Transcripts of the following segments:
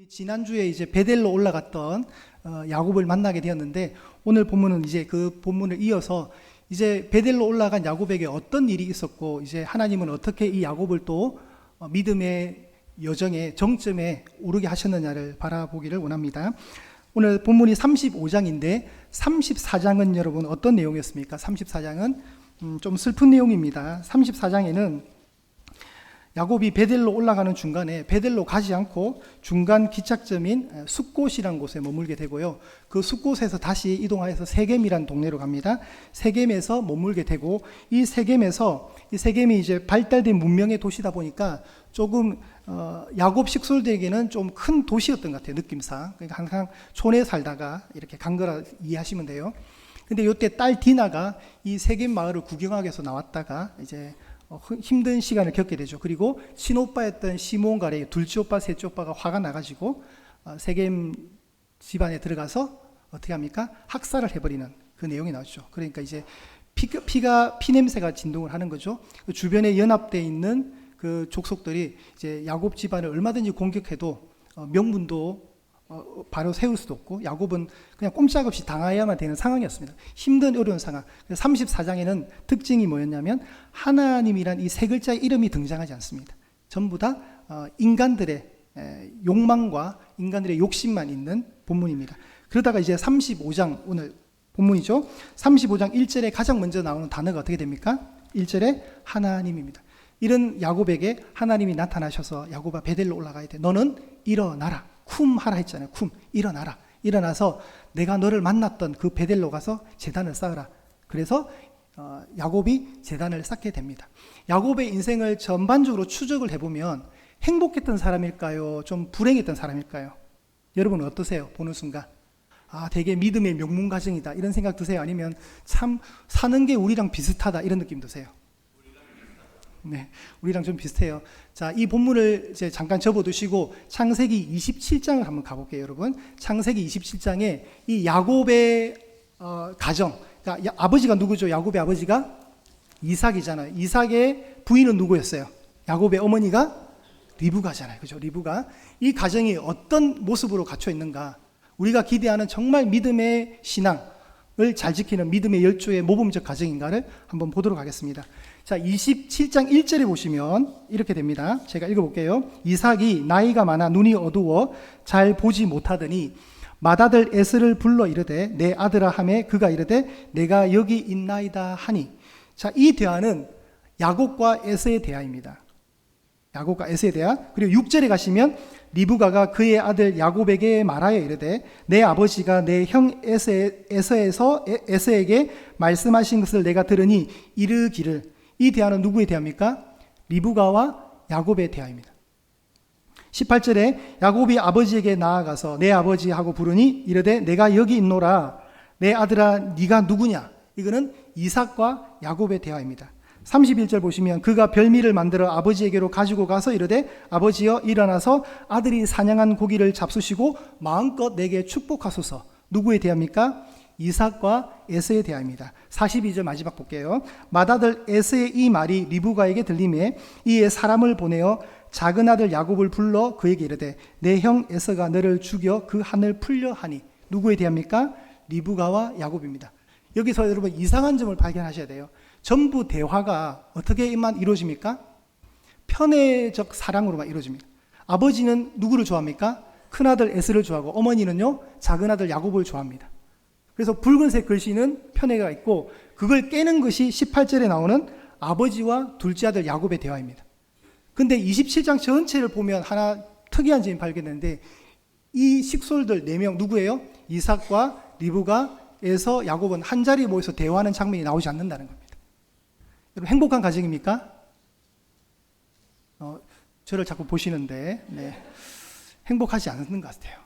지난주에 이제 베델로 올라갔던 야곱을 만나게 되었는데, 오늘 본문은 이제 그 본문을 이어서 이제 베델로 올라간 야곱에게 어떤 일이 있었고, 이제 하나님은 어떻게 이 야곱을 또 믿음의 여정의 정점에 오르게 하셨느냐를 바라보기를 원합니다. 오늘 본문이 35장인데 34장은 여러분 어떤 내용이었습니까? 34장은 좀 슬픈 내용입니다. 34장에는 야곱이 베델로 올라가는 중간에 베델로 가지 않고 중간 기착점인 숫곳이라는 곳에 머물게 되고요. 그 숫곳에서 다시 이동하여서 세겜이라는 동네로 갑니다. 세겜에서 머물게 되고, 이 세겜이 이제 발달된 문명의 도시다 보니까 조금 야곱 식솔들에게는 좀 큰 도시였던 것 같아요, 느낌상. 그러니까 항상 촌에 살다가 이렇게 간 거라 이해하시면 돼요. 근데 이때 딸 디나가 이 세겜 마을을 구경하기 위해서 나왔다가 이제 힘든 시간을 겪게 되죠. 그리고 친오빠였던 시몬가의 둘째 오빠, 셋째 오빠가 화가 나가지고 세겜 집안에 들어가서 어떻게 합니까? 학살을 해버리는 그 내용이 나오죠. 그러니까 이제 피냄새가 진동을 하는 거죠. 그 주변에 연합되어 있는 그 족속들이 이제 야곱 집안을 얼마든지 공격해도 명분도 바로 세울 수도 없고, 야곱은 그냥 꼼짝없이 당해야만 되는 상황이었습니다. 힘든 어려운 상황. 34장에는 특징이 뭐였냐면 하나님이란 이 세 글자의 이름이 등장하지 않습니다. 전부 다 인간들의 욕망과 인간들의 욕심만 있는 본문입니다. 그러다가 이제 35장, 오늘 본문이죠. 35장 1절에 가장 먼저 나오는 단어가 어떻게 됩니까? 1절에 하나님입니다. 이런 야곱에게 하나님이 나타나셔서 야곱아, 베델로 올라가야 돼. 너는 일어나라. 쿰 하라 했잖아요. 쿰, 일어나라. 일어나서 내가 너를 만났던 그 베델로 가서 제단을 쌓으라. 그래서 야곱이 제단을 쌓게 됩니다. 야곱의 인생을 전반적으로 추적을 해보면 행복했던 사람일까요? 좀 불행했던 사람일까요? 여러분은 어떠세요? 보는 순간 되게 믿음의 명문 가정이다 이런 생각 드세요? 아니면 참 사는 게 우리랑 비슷하다 이런 느낌 드세요? 네, 우리랑 좀 비슷해요. 자, 이 본문을 이제 잠깐 접어두시고 창세기 27장을 한번 가볼게요, 여러분. 창세기 27장에 이 야곱의 가정, 그러니까 아버지가 누구죠? 야곱의 아버지가 이삭이잖아요. 이삭의 부인은 누구였어요? 야곱의 어머니가 리브가잖아요, 그죠? 리브가. 이 가정이 어떤 모습으로 갇혀 있는가? 우리가 기대하는 정말 믿음의 신앙을 잘 지키는 믿음의 열조의 모범적 가정인가를 한번 보도록 하겠습니다. 자, 27장 1절에 보시면 이렇게 됩니다. 제가 읽어볼게요. 이삭이 나이가 많아 눈이 어두워 잘 보지 못하더니 맏아들 에스를 불러 이르되 내 아들아 하매 그가 이르되 내가 여기 있나이다 하니. 자, 이 대화는 야곱과 에서의 대화입니다. 야곱과 에서의 대화. 그리고 6절에 가시면 리브가가 그의 아들 야곱에게 말하여 이르되 내 아버지가 내 형 에서에게 말씀하신 것을 내가 들으니 이르기를. 이 대화는 누구의 대화입니까? 리브가와 야곱의 대화입니다. 18절에 야곱이 아버지에게 나아가서 내 아버지 하고 부르니 이르되 내가 여기 있노라. 내 아들아 네가 누구냐? 이거는 이삭과 야곱의 대화입니다. 31절 보시면 그가 별미를 만들어 아버지에게로 가지고 가서 이르되 아버지여 일어나서 아들이 사냥한 고기를 잡수시고 마음껏 내게 축복하소서. 누구의 대화입니까? 이삭과 에서의 대화입니다. 42절 마지막 볼게요. 맏아들 에서의 이 말이 리브가에게 들리매 이에 사람을 보내어 작은 아들 야곱을 불러 그에게 이르되 내 형 에서가 너를 죽여 그 한을 풀려 하니. 누구의 대화입니까? 리브가와 야곱입니다. 여기서 여러분 이상한 점을 발견하셔야 돼요. 전부 대화가 어떻게만 이루어집니까? 편애적 사랑으로만 이루어집니다. 아버지는 누구를 좋아합니까? 큰아들 에스를 좋아하고, 어머니는요 작은 아들 야곱을 좋아합니다. 그래서 붉은색 글씨는 편애가 있고, 그걸 깨는 것이 18절에 나오는 아버지와 둘째 아들 야곱의 대화입니다. 근데 27장 전체를 보면 하나 특이한 점이 발견되는데, 이 식솔들 4명 누구예요? 이삭과 리브가, 에서, 야곱은 한 자리에 모여서 대화하는 장면이 나오지 않는다는 겁니다. 여러분 행복한 가정입니까? 저를 자꾸 보시는데 행복하지 않는 것 같아요.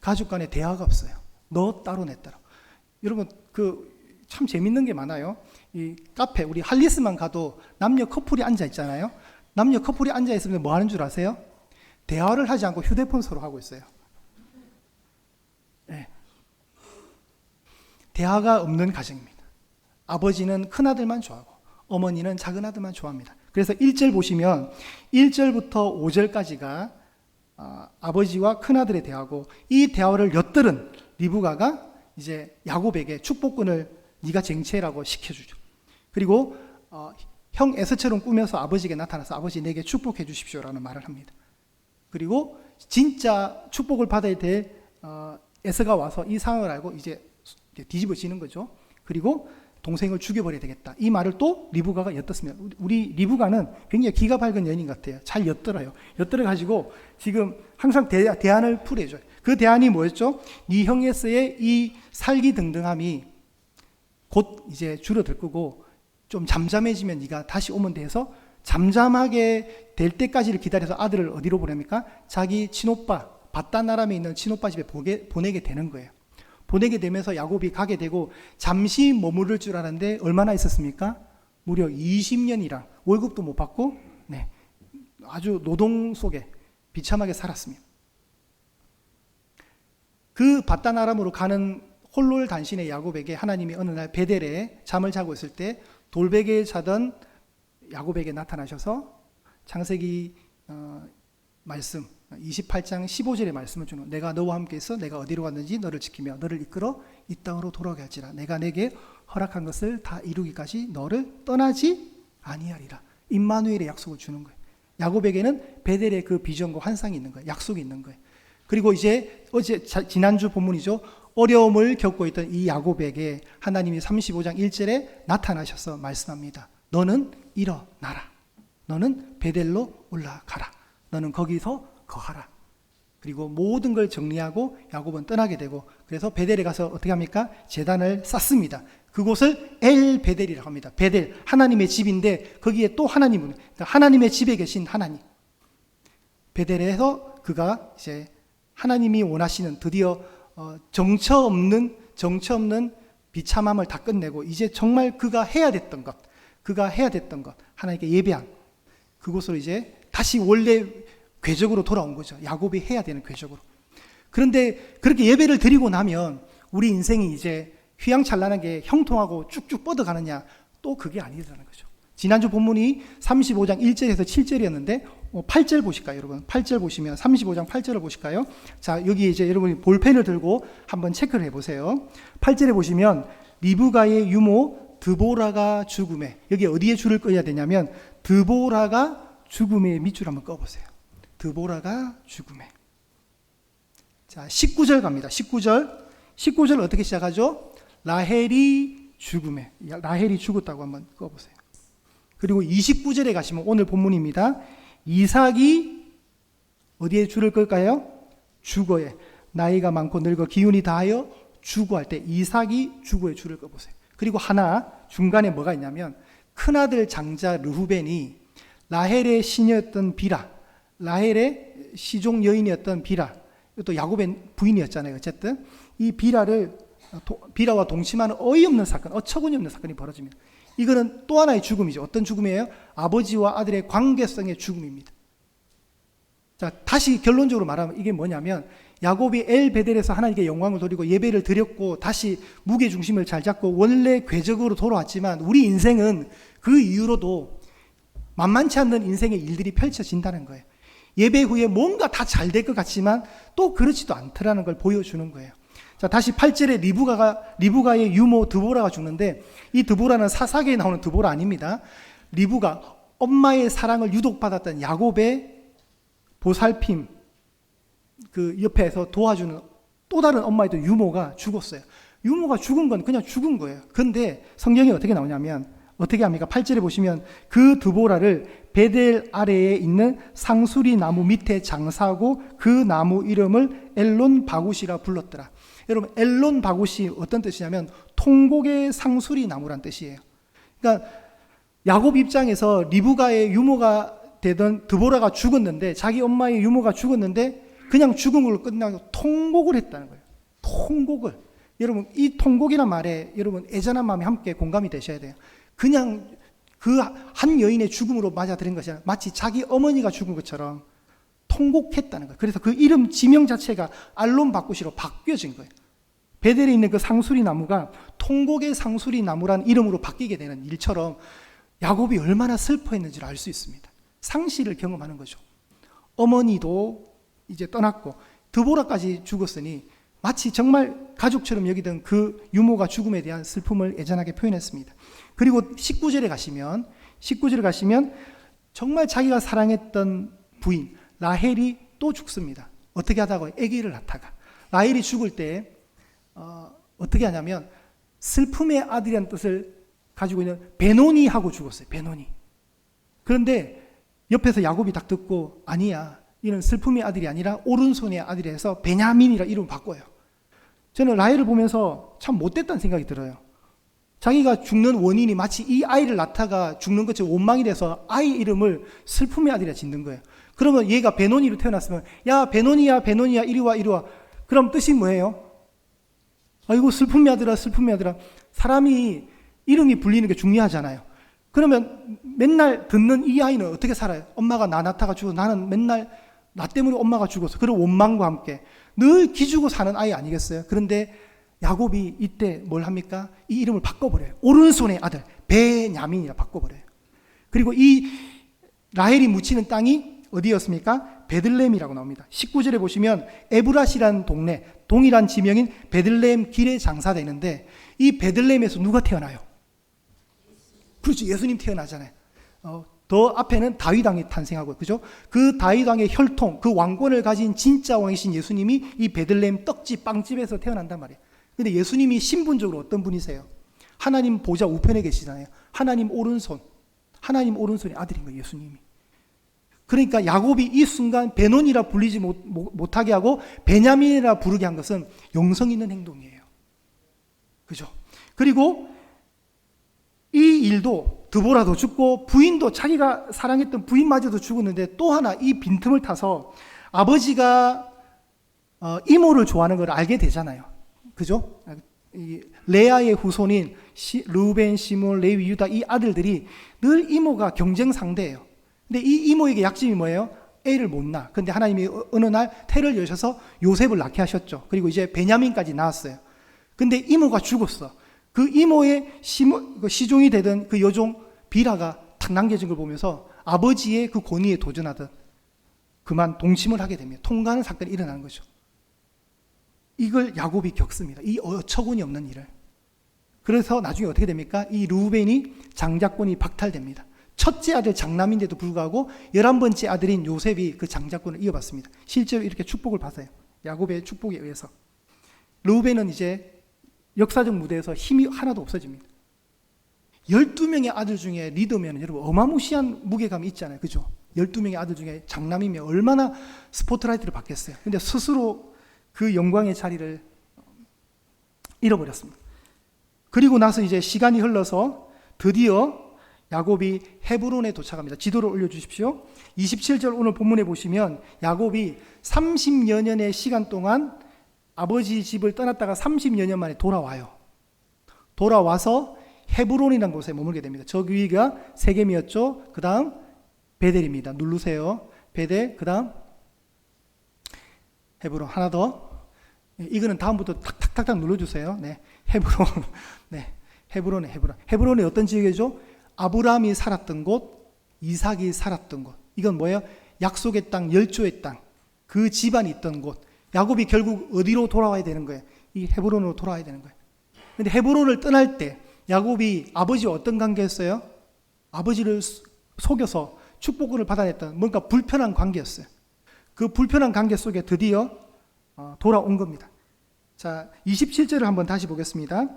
가족 간에 대화가 없어요. 너 따로 내 따로. 여러분 참 재밌는 게 많아요. 이 카페 우리 할리스만 가도 남녀 커플이 앉아 있잖아요. 남녀 커플이 앉아 있으면 뭐 하는 줄 아세요? 대화를 하지 않고 휴대폰 서로 하고 있어요. 네. 대화가 없는 가정입니다. 아버지는 큰아들만 좋아하고 어머니는 작은 아들만 좋아합니다. 그래서 1절 보시면 1절부터 5절까지가 아버지와 큰아들에 대하고 이 대화를 엿들은 리브가가 이제 야곱에게 축복권을 네가 쟁취해라고 시켜주죠. 그리고 형 에서처럼 꾸며서 아버지에게 나타나서 아버지 내게 축복해 주십시오라는 말을 합니다. 그리고 진짜 축복을 받아야 될 에서가 와서 이 상황을 알고 이제 뒤집어지는 거죠. 그리고 동생을 죽여버려야 되겠다. 이 말을 또 리브가가 엿듣습니다. 우리 리브가는 굉장히 기가 밝은 여인 같아요. 잘 엿들어요. 엿들어가지고 지금 항상 대안을 풀어줘요. 그 대안이 뭐였죠? 네 형 에서의 이 살기등등함이 곧 이제 줄어들 거고 좀 잠잠해지면 네가 다시 오면 돼서 잠잠하게 될 때까지를 기다려서 아들을 어디로 보냅니까? 자기 친오빠 밧단아람에 있는 친오빠 집에 보내게 되는 거예요. 보내게 되면서 야곱이 가게 되고 잠시 머무를 줄 알았는데 얼마나 있었습니까? 무려 20년이랑 월급도 못 받고 아주 노동 속에 비참하게 살았습니다. 그 밧단아람으로 가는 홀로단신의 야곱에게 하나님이 어느 날 베델에 잠을 자고 있을 때 돌베개에 자던 야곱에게 나타나셔서 창세기 말씀 28장 15절의 말씀을 주는 내가 너와 함께 있어 내가 어디로 갔는지 너를 지키며 너를 이끌어 이 땅으로 돌아오게 할지라 내가 내게 허락한 것을 다 이루기까지 너를 떠나지 아니하리라. 임마누엘의 약속을 주는 거예요. 야곱에게는 베델의 그 비전과 환상이 있는 거예요. 약속이 있는 거예요. 그리고 이제 지난주 본문이죠. 어려움을 겪고 있던 이 야곱에게 하나님이 35장 1절에 나타나셔서 말씀합니다. 너는 일어나라. 너는 베델로 올라가라. 너는 거기서 거하라. 그리고 모든 걸 정리하고 야곱은 떠나게 되고 그래서 베델에 가서 어떻게 합니까? 제단을 쌓습니다. 그곳을 엘 베델이라고 합니다. 베델, 하나님의 집인데 거기에 또 하나님은 그러니까 하나님의 집에 계신 하나님. 베델에서 그가 이제 하나님이 원하시는 드디어 정처 없는 비참함을 다 끝내고 이제 정말 그가 해야 됐던 것 하나님께 예배한 그곳으로 이제 다시 원래 궤적으로 돌아온 거죠. 야곱이 해야 되는 궤적으로. 그런데 그렇게 예배를 드리고 나면 우리 인생이 이제 휘황찬란하게 형통하고 쭉쭉 뻗어가느냐? 또 그게 아니라는 거죠. 지난주 본문이 35장 1절에서 7절이었는데 8절 보실까요, 여러분? 8절 보시면 35장 8절을 보실까요? 자, 여기 이제 여러분이 볼펜을 들고 한번 체크를 해보세요. 8절에 보시면 리브가의 유모 드보라가 죽음에, 여기 어디에 줄을 꺼야 되냐면 드보라가 죽음의 밑줄 한번 꺼보세요. 드보라가 죽음에. 자, 19절 갑니다. 19절 어떻게 시작하죠? 라헬이 죽음에. 라헬이 죽었다고 한번 꺼보세요. 그리고 29절에 가시면 오늘 본문입니다. 이삭이 어디에 줄을 끌까요? 죽어에. 나이가 많고 늙어 기운이 다하여 죽어할 때 이삭이 죽어에 줄을 꺼보세요. 그리고 하나 중간에 뭐가 있냐면 큰아들 장자 르후벤이 라헬의 시녀였던 비라, 라헬의 시종 여인이었던 비라, 또 야곱의 부인이었잖아요. 어쨌든 이 비라와 동침하는 어이없는 사건, 어처구니 없는 사건이 벌어집니다. 이거는 또 하나의 죽음이죠. 어떤 죽음이에요? 아버지와 아들의 관계성의 죽음입니다. 자, 다시 결론적으로 말하면 이게 뭐냐면 야곱이 엘 베델에서 하나님께 영광을 돌리고 예배를 드렸고 다시 무게 중심을 잘 잡고 원래 궤적으로 돌아왔지만 우리 인생은 그 이후로도 만만치 않는 인생의 일들이 펼쳐진다는 거예요. 예배 후에 뭔가 다 잘 될 것 같지만 또 그렇지도 않더라는 걸 보여주는 거예요. 자, 다시 8절에 리브가의 유모 드보라가 죽는데 이 드보라는 사사기에 나오는 드보라 아닙니다. 리브가 엄마의 사랑을 유독받았던 야곱의 보살핌 그 옆에서 도와주는 또 다른 엄마의 또 유모가 죽었어요. 유모가 죽은 건 그냥 죽은 거예요. 그런데 성경이 어떻게 나오냐면 어떻게 합니까? 8절에 보시면 그 드보라를 베델 아래에 있는 상수리 나무 밑에 장사하고 그 나무 이름을 엘론 바굿이라 불렀더라. 여러분 엘론 바굿이 어떤 뜻이냐면 통곡의 상수리 나무란 뜻이에요. 그러니까 야곱 입장에서 리브가의 유모가 되던 드보라가 죽었는데 자기 엄마의 유모가 죽었는데 그냥 죽음으로 끝나고 통곡을 했다는 거예요. 통곡을. 여러분 이 통곡이란 말에 여러분 애잔한 마음이 함께 공감이 되셔야 돼요. 그냥 그 한 여인의 죽음으로 맞아들인 것이 아니라 마치 자기 어머니가 죽은 것처럼 통곡했다는 거예요. 그래서 그 이름 지명 자체가 알론 바굿이로 바뀌어진 거예요. 베델에 있는 그 상수리 나무가 통곡의 상수리 나무란 이름으로 바뀌게 되는 일처럼 야곱이 얼마나 슬퍼했는지를 알 수 있습니다. 상실을 경험하는 거죠. 어머니도 이제 떠났고 드보라까지 죽었으니 마치 정말 가족처럼 여기던 그 유모가 죽음에 대한 슬픔을 애잔하게 표현했습니다. 그리고 19절에 가시면 정말 자기가 사랑했던 부인 라헬이 또 죽습니다. 어떻게 하다가 아기를 낳다가 라헬이 죽을 때 어떻게 하냐면 슬픔의 아들이라는 뜻을 가지고 있는 베노니하고 죽었어요. 베노니. 그런데 옆에서 야곱이 딱 듣고 아니야, 이는 슬픔의 아들이 아니라 오른손의 아들이라서 베냐민이라 이름을 바꿔요. 저는 라헬을 보면서 참 못됐다는 생각이 들어요. 자기가 죽는 원인이 마치 이 아이를 낳다가 죽는 것처럼 원망이 돼서 아이 이름을 슬픔의 아들이라 짓는 거예요. 그러면 얘가 베노니로 태어났으면 야 베노니야 이리 와. 그럼 뜻이 뭐예요? 아이고 슬픔의 아들아. 사람이 이름이 불리는 게 중요하잖아요. 그러면 맨날 듣는 이 아이는 어떻게 살아요? 엄마가 나 낳다가 죽어서 나는 맨날 나 때문에 엄마가 죽어서 그런 원망과 함께 늘 기죽어 사는 아이 아니겠어요? 그런데 야곱이 이때 뭘 합니까? 이 이름을 바꿔버려요. 오른손의 아들 베냐민이라 바꿔버려요. 그리고 이 라헬이 묻히는 땅이 어디였습니까? 베들레헴이라고 나옵니다. 19절에 보시면 에브라시라는 동네, 동일한 지명인 베들레헴 길에 장사되는데 이 베들레헴에서 누가 태어나요? 그렇죠. 예수님 태어나잖아요. 더 앞에는 다윗 왕이 탄생하고, 그죠? 그 다윗 왕의 혈통, 그 왕권을 가진 진짜 왕이신 예수님이 이 베들레헴 떡집, 빵집에서 태어난단 말이에요. 근데 예수님이 신분적으로 어떤 분이세요? 하나님 보좌 우편에 계시잖아요. 하나님 오른손의 아들인 거예요, 예수님이. 그러니까 야곱이 이 순간 베논이라 불리지 못하게 하고 베냐민이라 부르게 한 것은 영성 있는 행동이에요. 그죠? 그리고 이 일도 드보라도 죽고 부인도 자기가 사랑했던 부인마저도 죽었는데 또 하나 이 빈틈을 타서 아버지가 이모를 좋아하는 걸 알게 되잖아요. 그죠? 이 레아의 후손인 르우벤, 시몬, 레위, 유다 이 아들들이 늘 이모가 경쟁 상대예요. 근데 이 이모에게 약점이 뭐예요? 애를 못 낳아. 근데 하나님이 어느 날 태를 여셔서 요셉을 낳게 하셨죠. 그리고 이제 베냐민까지 낳았어요. 근데 이모가 죽었어. 그 이모의 시종이 되던 그 여종 비라가 탁 남겨진 걸 보면서 아버지의 그 권위에 도전하듯 그만 동침을 하게 됩니다. 통과하는 사건이 일어나는 거죠. 이걸 야곱이 겪습니다. 이 어처구니 없는 일을. 그래서 나중에 어떻게 됩니까? 이 루벤이 장자권이 박탈됩니다. 첫째 아들 장남인데도 불구하고 11번째 아들인 요셉이 그 장자권을 이어받습니다. 실제로 이렇게 축복을 받아요. 야곱의 축복에 의해서. 루벤은 이제 역사적 무대에서 힘이 하나도 없어집니다. 12명의 아들 중에 리더면 여러분 어마무시한 무게감이 있잖아요. 그죠? 12명의 아들 중에 장남이면 얼마나 스포트라이트를 받겠어요. 근데 스스로 그 영광의 자리를 잃어버렸습니다. 그리고 나서 이제 시간이 흘러서 드디어 야곱이 헤브론에 도착합니다. 지도를 올려주십시오. 27절 오늘 본문에 보시면 야곱이 30여 년의 시간 동안 아버지 집을 떠났다가 30여 년 만에 돌아와요. 돌아와서 헤브론이라는 곳에 머물게 됩니다. 저 위가 세겜이었죠. 그 다음 베델입니다. 누르세요. 베델, 그 다음 헤브론. 하나 더. 이거는 다음부터 탁탁탁탁 눌러주세요. 네, 헤브론. 네, 헤브론에 헤브론. 헤브론이 어떤 지역이죠? 아브라함이 살았던 곳, 이삭이 살았던 곳. 이건 뭐예요? 약속의 땅, 열조의 땅. 그 집안이 있던 곳. 야곱이 결국 어디로 돌아와야 되는 거예요? 이 헤브론으로 돌아와야 되는 거예요. 근데 헤브론을 떠날 때 야곱이 아버지와 어떤 관계였어요? 아버지를 속여서 축복을 받아냈던 뭔가 불편한 관계였어요. 그 불편한 관계 속에 드디어 돌아온 겁니다. 자, 27절을 한번 다시 보겠습니다.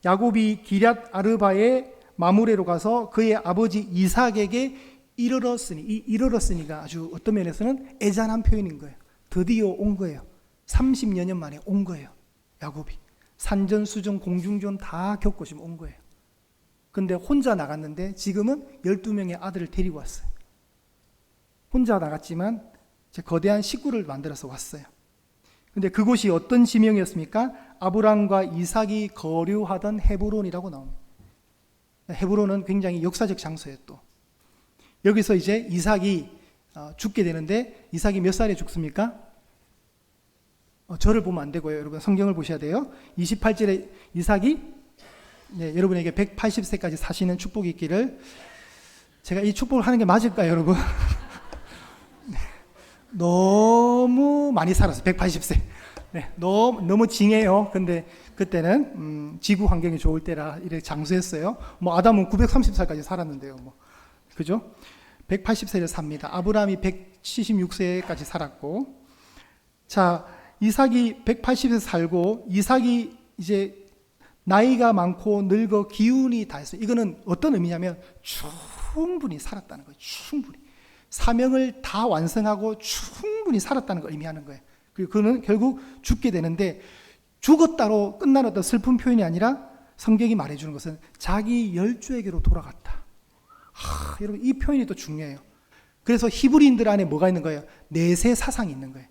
야곱이 기럇 아르바의 마므레로 가서 그의 아버지 이삭에게 이르렀으니, 이 이르렀으니가 아주 어떤 면에서는 애잔한 표현인 거예요. 드디어 온 거예요. 30여 년 만에 온 거예요. 야곱이 산전수전 공중전 다 겪고 지금 온 거예요. 근데 혼자 나갔는데 지금은 12명의 아들을 데리고 왔어요. 혼자 나갔지만 거대한 식구를 만들어서 왔어요. 근데 그곳이 어떤 지명이었습니까? 아브람과 이삭이 거류하던 헤브론이라고 나옵니다. 헤브론은 굉장히 역사적 장소예요. 또 여기서 이제 이삭이 죽게 되는데 이삭이 몇 살에 죽습니까? 저를 보면 안 되고요. 여러분 성경을 보셔야 돼요. 28절에 이삭이 여러분에게 180세까지 사시는 축복이 있기를. 제가 이 축복을 하는 게 맞을까요, 여러분? 너무 많이 살았어요. 180세. 네, 너무 징해요. 근데 그때는 지구 환경이 좋을 때라 이렇게 장수했어요. 뭐 아담은 930살까지 살았는데요. 뭐 그죠? 180세를 삽니다. 아브라함이 176세까지 살았고, 자, 이삭이 180세 살고, 이삭이 이제 나이가 많고 늙어 기운이 다 했어요. 이거는 어떤 의미냐면 충분히 살았다는 거예요. 충분히. 사명을 다 완성하고 충분히 살았다는 걸 의미하는 거예요. 그리고 그는 결국 죽게 되는데, 죽었다로 끝나는 어떤 슬픈 표현이 아니라 성경이 말해주는 것은 자기 열조에게로 돌아갔다. 여러분, 이 표현이 또 중요해요. 그래서 히브리인들 안에 뭐가 있는 거예요? 내세 사상이 있는 거예요.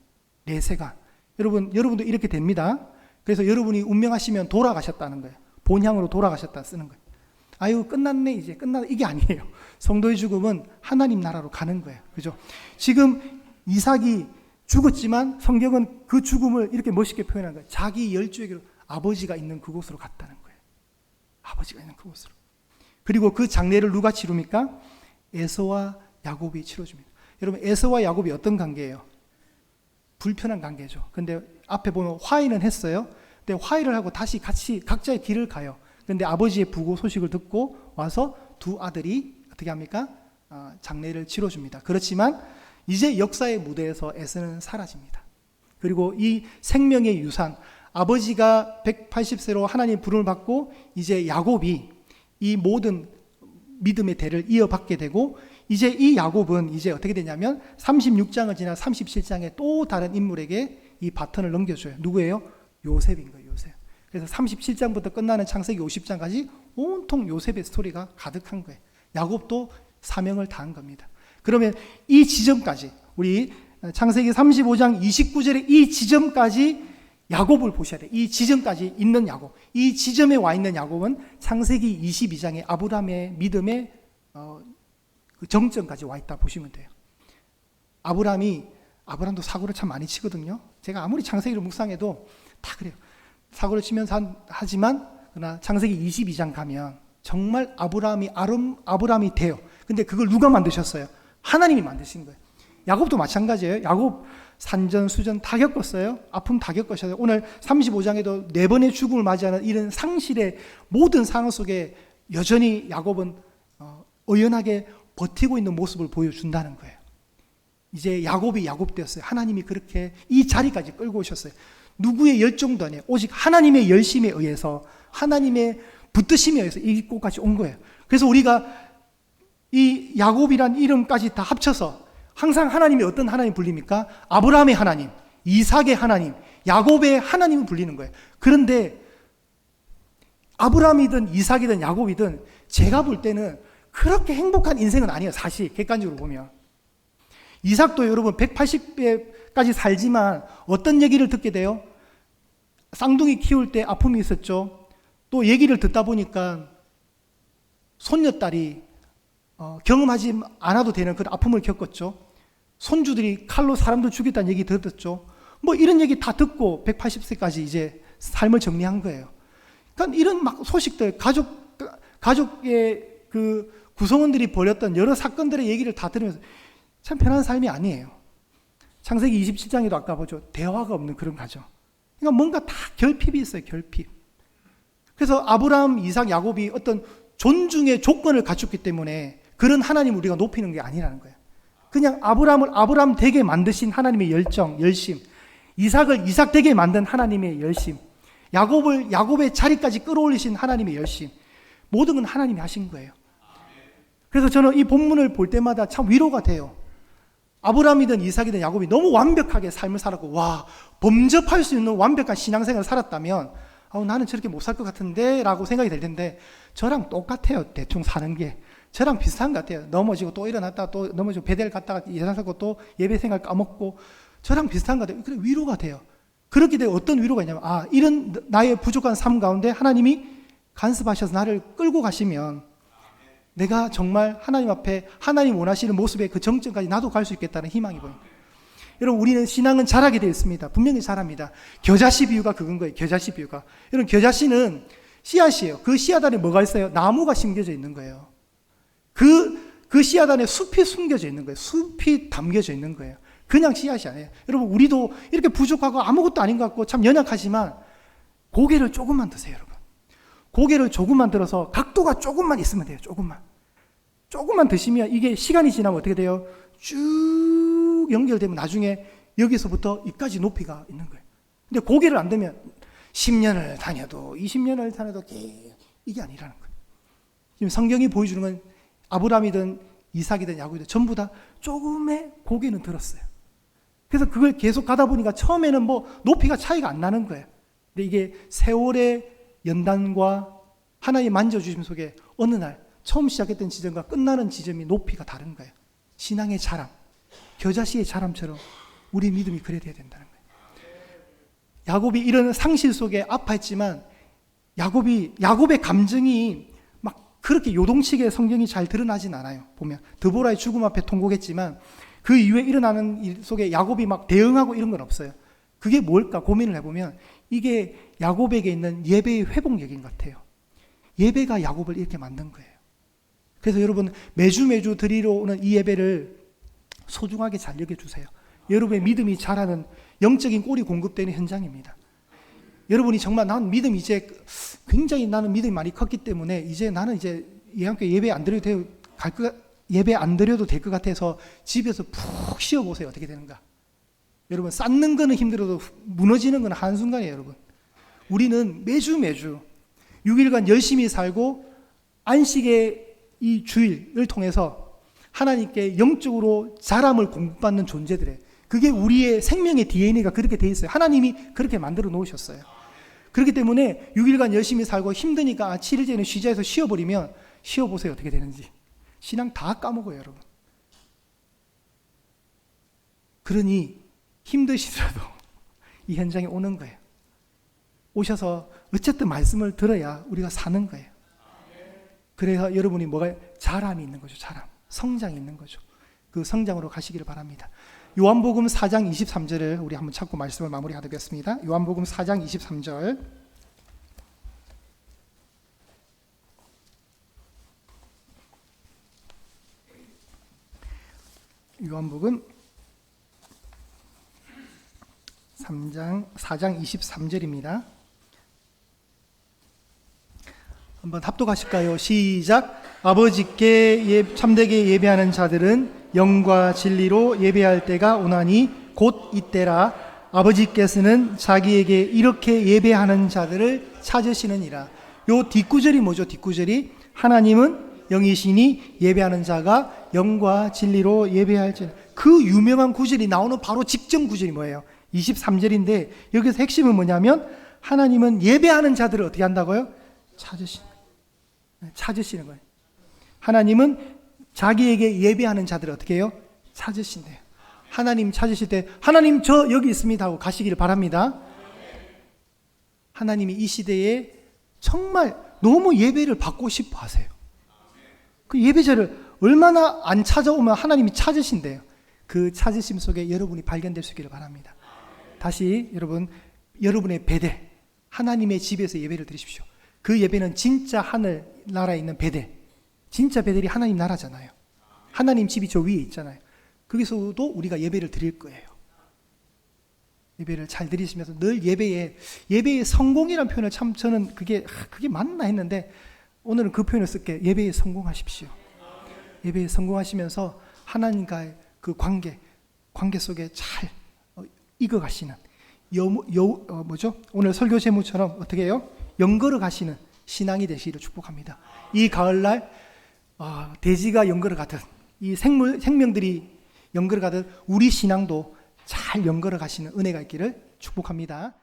내세가. 여러분도 이렇게 됩니다. 그래서 여러분이 운명하시면 돌아가셨다는 거예요. 본향으로 돌아가셨다 쓰는 거예요. 아유, 끝났네, 이제 끝났네. 이게 아니에요. 성도의 죽음은 하나님 나라로 가는 거예요. 그죠? 지금 이삭이 죽었지만 성경은 그 죽음을 이렇게 멋있게 표현한 거예요. 자기 열조에게로 아버지가 있는 그곳으로 갔다는 거예요. 아버지가 있는 그곳으로. 그리고 그 장례를 누가 치릅니까? 에서와 야곱이 치러줍니다. 여러분, 에서와 야곱이 어떤 관계예요? 불편한 관계죠. 근데 앞에 보면 화해는 했어요. 근데 화해를 하고 다시 같이 각자의 길을 가요. 근데 아버지의 부고 소식을 듣고 와서 두 아들이 어떻게 합니까? 장례를 치러줍니다. 그렇지만 이제 역사의 무대에서 에서는 사라집니다. 그리고 이 생명의 유산, 아버지가 180세로 하나님 부름을 받고 이제 야곱이 이 모든 믿음의 대를 이어받게 되고, 이제 이 야곱은 이제 어떻게 되냐면 36장을 지나 37장에 또 다른 인물에게 이 바톤을 넘겨줘요. 누구예요? 요셉인 거예요. 요셉. 그래서 37장부터 끝나는 창세기 50장까지 온통 요셉의 스토리가 가득한 거예요. 야곱도 사명을 다한 겁니다. 그러면 이 지점까지, 우리 창세기 35장 29절에 이 지점까지 야곱을 보셔야 돼요. 이 지점까지 있는 야곱, 이 지점에 와 있는 야곱은 창세기 22장에 아브라함의 믿음의 그 정점까지 와 있다 보시면 돼요. 아브라함도 사고를 참 많이 치거든요. 제가 아무리 창세기를 묵상해도 다 그래요. 사고를 치면서 하지만 그러나 창세기 22장 가면 정말 아브라함이 돼요. 근데 그걸 누가 만드셨어요? 하나님이 만드신 거예요. 야곱도 마찬가지예요. 야곱 산전수전 다 겪었어요. 아픔 다 겪으셨어요. 오늘 35장에도 4번의 죽음을 맞이하는 이런 상실의 모든 상황 속에 여전히 야곱은 의연하게 버티고 있는 모습을 보여준다는 거예요. 이제 야곱이 야곱 되었어요. 하나님이 그렇게 이 자리까지 끌고 오셨어요. 누구의 열정도 아니에요. 오직 하나님의 열심에 의해서, 하나님의 붙드심에 의해서 이 곳까지 온 거예요. 그래서 우리가 이 야곱이란 이름까지 다 합쳐서 항상 하나님이 어떤 하나님 불립니까? 아브라함의 하나님, 이삭의 하나님, 야곱의 하나님을 불리는 거예요. 그런데 아브라함이든 이삭이든 야곱이든 제가 볼 때는 그렇게 행복한 인생은 아니에요. 사실 객관적으로 보면. 이삭도 여러분 180세까지 살지만 어떤 얘기를 듣게 돼요? 쌍둥이 키울 때 아픔이 있었죠. 또 얘기를 듣다 보니까 손녀딸이 경험하지 않아도 되는 그런 아픔을 겪었죠. 손주들이 칼로 사람들 죽였다는 얘기 들었죠. 뭐 이런 얘기 다 듣고 180세까지 이제 삶을 정리한 거예요. 그러니까 이런 막 소식들, 가족의 그 구성원들이 벌였던 여러 사건들의 얘기를 다 들으면서 참 편한 삶이 아니에요. 창세기 27장에도 아까 보죠. 대화가 없는 그런 가정. 그러니까 뭔가 다 결핍이 있어요. 결핍. 그래서 아브라함, 이삭, 야곱이 어떤 존중의 조건을 갖췄기 때문에 그런 하나님을 우리가 높이는 게 아니라는 거예요. 그냥 아브라함을 아브라함 되게 만드신 하나님의 열정, 열심, 이삭을 이삭 되게 만든 하나님의 열심, 야곱을 야곱의 자리까지 끌어올리신 하나님의 열심, 모든 건 하나님이 하신 거예요. 그래서 저는 이 본문을 볼 때마다 참 위로가 돼요. 아브라함이든 이삭이든 야곱이 너무 완벽하게 삶을 살았고, 와, 범접할 수 있는 완벽한 신앙생활을 살았다면 나는 저렇게 못 살 것 같은데 라고 생각이 될 텐데, 저랑 똑같아요. 대충 사는 게 저랑 비슷한 것 같아요. 넘어지고 또 일어났다가 또 넘어지고 베델 갔다가 예산 사고 또 예배 생활 까먹고, 저랑 비슷한 것 같아요. 그래, 위로가 돼요. 그렇게 되면 어떤 위로가 있냐면, 이런 나의 부족한 삶 가운데 하나님이 간섭하셔서 나를 끌고 가시면 내가 정말 하나님 앞에 하나님 원하시는 모습의 그 정점까지 나도 갈 수 있겠다는 희망이 보입니다. 여러분, 우리는 신앙은 자라게 되어 있습니다. 분명히 자랍니다. 겨자씨 비유가 그건 거예요. 겨자씨 비유가. 여러분, 겨자씨는 씨앗이에요. 그 씨앗 안에 뭐가 있어요? 나무가 심겨져 있는 거예요. 그 씨앗 안에 숲이 숨겨져 있는 거예요. 숲이 담겨져 있는 거예요. 그냥 씨앗이 아니에요. 여러분, 우리도 이렇게 부족하고 아무것도 아닌 것 같고 참 연약하지만 고개를 조금만 드세요, 여러분. 고개를 조금만 들어서 각도가 조금만 있으면 돼요. 조금만 드시면 이게 시간이 지나면 어떻게 돼요? 쭉 연결되면 나중에 여기서부터 이까지 높이가 있는 거예요. 근데 고개를 안 들면 10년을 다녀도 20년을 다녀도 이게 아니라는 거예요. 지금 성경이 보여주는 건 아브라함이든 이삭이든 야곱이든 전부 다 조금의 고개는 들었어요. 그래서 그걸 계속 가다 보니까 처음에는 뭐 높이가 차이가 안 나는 거예요. 근데 이게 세월의 연단과 하나님 만져주심 속에 어느 날 처음 시작했던 지점과 끝나는 지점이 높이가 다른 거예요. 신앙의 자람, 겨자씨의 자람처럼 우리 믿음이 그래야 된다는 거예요. 야곱이 이런 상실 속에 아파했지만 야곱의 감정이 막 그렇게 요동치게 성경이 잘 드러나진 않아요. 보면 드보라의 죽음 앞에 통곡했지만 그 이후에 일어나는 일 속에 야곱이 막 대응하고 이런 건 없어요. 그게 뭘까 고민을 해보면 이게 야곱에게 있는 예배의 회복력인 것 같아요. 예배가 야곱을 이렇게 만든 거예요. 그래서 여러분 매주 드리러 오는 이 예배를 소중하게 잘 여겨주세요. 여러분의 믿음이 자라는 영적인 꼴이 공급되는 현장입니다. 여러분이 정말 나는 믿음이 이제 굉장히 나는 믿음이 많이 컸기 때문에 이제 나는 이제 예배 안 드려도 될 것 같아서 집에서 푹 쉬어보세요. 어떻게 되는가? 여러분 쌓는 거는 힘들어도 무너지는 건 한순간이에요. 여러분 우리는 매주 6일간 열심히 살고 안식의 이 주일을 통해서 하나님께 영적으로 자람을 공급받는 존재들이에요. 그게 우리의 생명의 DNA가 그렇게 돼 있어요. 하나님이 그렇게 만들어 놓으셨어요. 그렇기 때문에 6일간 열심히 살고 힘드니까 7일째는 쉬자 해서 쉬어버리면 쉬어보세요. 어떻게 되는지. 신앙 다 까먹어요, 여러분. 그러니 힘드시더라도 이 현장에 오는 거예요. 오셔서 어쨌든 말씀을 들어야 우리가 사는 거예요. 그래서 여러분이 자람이 있는 거죠. 자람. 성장이 있는 거죠. 그 성장으로 가시기를 바랍니다. 요한복음 4장 23절을 우리 한번 찾고 말씀을 마무리하겠습니다. 요한복음 4장 23절. 요한복음 4장 23절입니다. 한번 합독하실까요? 시작. 아버지께 참되게 예배하는 자들은 영과 진리로 예배할 때가 오나니 곧 이때라. 아버지께서는 자기에게 이렇게 예배하는 자들을 찾으시느니라. 요 뒷구절이 뭐죠? 뒷구절이 하나님은 영이시니 예배하는 자가 영과 진리로 예배할지. 그 유명한 구절이 나오는 바로 직전 구절이 뭐예요? 23절인데 여기서 핵심은 뭐냐면 하나님은 예배하는 자들을 어떻게 한다고요? 찾으시는 거예요. 하나님은 자기에게 예배하는 자들을 어떻게 해요? 찾으신대요. 하나님 찾으실 때 하나님 저 여기 있습니다 하고 가시기를 바랍니다. 하나님이 이 시대에 정말 너무 예배를 받고 싶어 하세요. 그 예배자를 얼마나 안 찾아오면 하나님이 찾으신대요. 그 찾으심 속에 여러분이 발견될 수 있기를 바랍니다. 다시 여러분의 베델, 하나님의 집에서 예배를 드리십시오. 그 예배는 진짜 하늘 나라에 있는 베델, 진짜 베델이 하나님 나라잖아요. 하나님 집이 저 위에 있잖아요. 거기서도 우리가 예배를 드릴 거예요. 예배를 잘 드리시면서 늘 예배의 성공이라는 표현을 참 저는 그게 맞나 했는데 오늘은 그 표현을 쓸게요. 예배에 성공하십시오. 예배에 성공하시면서 하나님과의 그 관계 속에 잘 익어가시는 오늘 설교 제목처럼 어떻게 해요? 연걸어 가시는 신앙이 되시기를 축복합니다. 이 가을날 돼지가 연걸어 가듯 이 생명들이 연걸어 가듯 우리 신앙도 잘 연걸어 가시는 은혜가 있기를 축복합니다.